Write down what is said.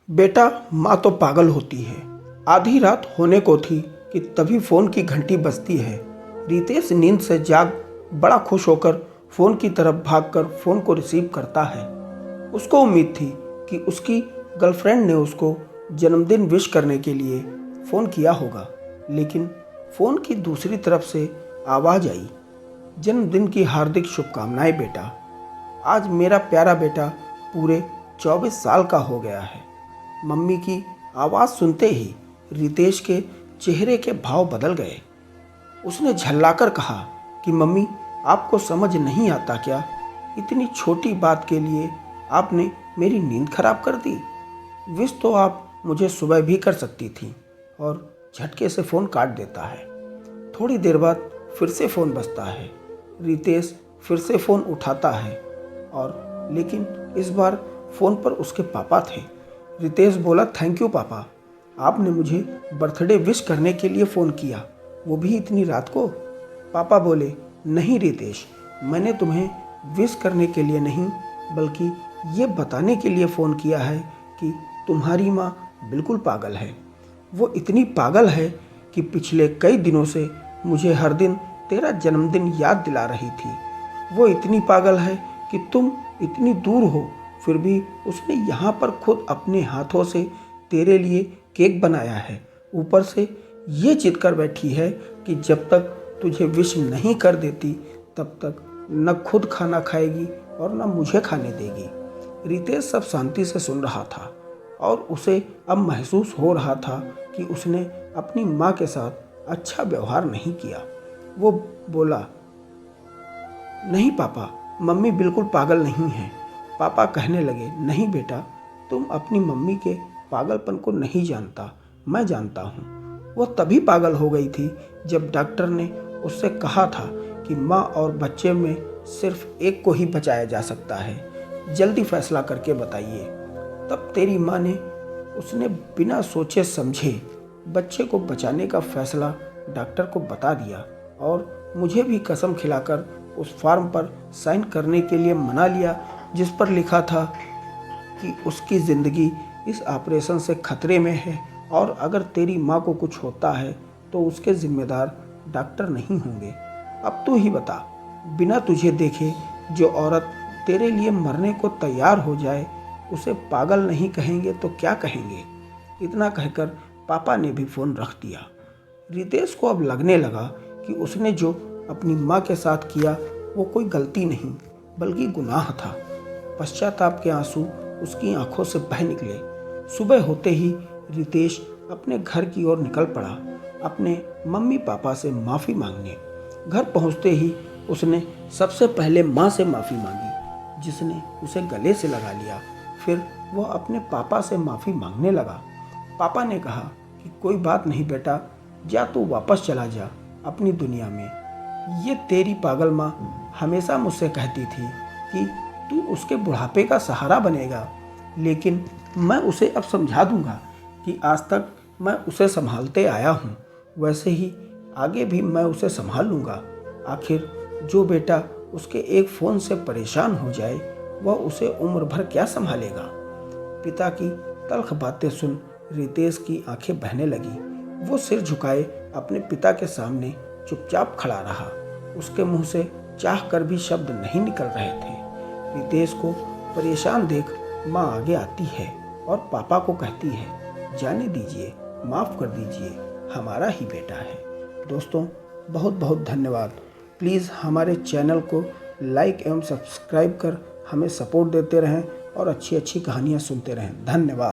बेटा, माँ तो पागल होती है। आधी रात होने को थी कि तभी फ़ोन की घंटी बजती है। रितेश नींद से जाग बड़ा खुश होकर फ़ोन की तरफ भागकर फ़ोन को रिसीव करता है। उसको उम्मीद थी कि उसकी गर्लफ्रेंड ने उसको जन्मदिन विश करने के लिए फ़ोन किया होगा, लेकिन फ़ोन की दूसरी तरफ से आवाज़ आई, जन्मदिन की हार्दिक शुभकामनाएं बेटा। आज मेरा प्यारा बेटा पूरे 24 साल का हो गया है। मम्मी की आवाज़ सुनते ही रितेश के चेहरे के भाव बदल गए। उसने झल्लाकर कहा कि मम्मी, आपको समझ नहीं आता क्या? इतनी छोटी बात के लिए आपने मेरी नींद खराब कर दी। विश तो आप मुझे सुबह भी कर सकती थी। और झटके से फ़ोन काट देता है। थोड़ी देर बाद फिर से फ़ोन बजता है। रितेश फिर से फ़ोन उठाता है और लेकिन इस बार फ़ोन पर उसके पापा थे। रितेश बोला, थैंक यू पापा, आपने मुझे बर्थडे विश करने के लिए फ़ोन किया, वो भी इतनी रात को। पापा बोले, नहीं रितेश, मैंने तुम्हें विश करने के लिए नहीं बल्कि ये बताने के लिए फ़ोन किया है कि तुम्हारी माँ बिल्कुल पागल है। वो इतनी पागल है कि पिछले कई दिनों से मुझे हर दिन तेरा जन्मदिन याद दिला रही थी। वो इतनी पागल है कि तुम इतनी दूर हो फिर भी उसने यहाँ पर खुद अपने हाथों से तेरे लिए केक बनाया है। ऊपर से ये जिद कर बैठी है कि जब तक तुझे विश नहीं कर देती तब तक न खुद खाना खाएगी और न मुझे खाने देगी। रितेश सब शांति से सुन रहा था और उसे अब महसूस हो रहा था कि उसने अपनी माँ के साथ अच्छा व्यवहार नहीं किया। वो बोला, नहीं पापा, मम्मी बिल्कुल पागल नहीं है। पापा कहने लगे, नहीं बेटा, तुम अपनी मम्मी के पागलपन को नहीं जानता, मैं जानता हूँ। वो तभी पागल हो गई थी जब डॉक्टर ने उससे कहा था कि माँ और बच्चे में सिर्फ एक को ही बचाया जा सकता है। जल्दी फैसला करके बताइए। तब तेरी माँ ने उसने बिना सोचे समझे बच्चे को बचाने का फैसला डॉक्टर को बता दिया और मुझे भी कसम खिलाकर उस फॉर्म पर साइन करने के लिए मना लिया जिस पर लिखा था कि उसकी ज़िंदगी इस ऑपरेशन से खतरे में है और अगर तेरी माँ को कुछ होता है तो उसके ज़िम्मेदार डॉक्टर नहीं होंगे। अब तू ही बता, बिना तुझे देखे जो औरत तेरे लिए मरने को तैयार हो जाए उसे पागल नहीं कहेंगे तो क्या कहेंगे? इतना कहकर पापा ने भी फ़ोन रख दिया। रितेश को अब लगने लगा कि उसने जो अपनी माँ के साथ किया वो कोई गलती नहीं बल्कि गुनाह था। पश्चाताप के आंसू उसकी आंखों से बह निकले। सुबह होते ही रितेश अपने घर की ओर निकल पड़ा, अपने मम्मी पापा से माफ़ी मांगने। घर पहुंचते ही उसने सबसे पहले माँ से माफ़ी मांगी, जिसने उसे गले से लगा लिया। फिर वह अपने पापा से माफ़ी मांगने लगा। पापा ने कहा कि कोई बात नहीं बेटा, जा तू वापस चला जा अपनी दुनिया में। ये तेरी पागल माँ हमेशा मुझसे कहती थी कि तू उसके बुढ़ापे का सहारा बनेगा, लेकिन मैं उसे अब समझा दूंगा कि आज तक मैं उसे संभालते आया हूँ, वैसे ही आगे भी मैं उसे संभाल लूँगा। आखिर जो बेटा उसके एक फ़ोन से परेशान हो जाए वह उसे उम्र भर क्या संभालेगा। पिता की तल्ख बातें सुन रितेश की आंखें बहने लगी। वो सिर झुकाए अपने पिता के सामने चुपचाप खड़ा रहा। उसके मुंह से चाह कर भी शब्द नहीं निकल रहे थे। रितेश को परेशान देख माँ आगे आती है और पापा को कहती है, जाने दीजिए, माफ़ कर दीजिए, हमारा ही बेटा है। दोस्तों, बहुत बहुत धन्यवाद। प्लीज़ हमारे चैनल को लाइक एवं सब्सक्राइब कर हमें सपोर्ट देते रहें और अच्छी अच्छी कहानियाँ सुनते रहें। धन्यवाद।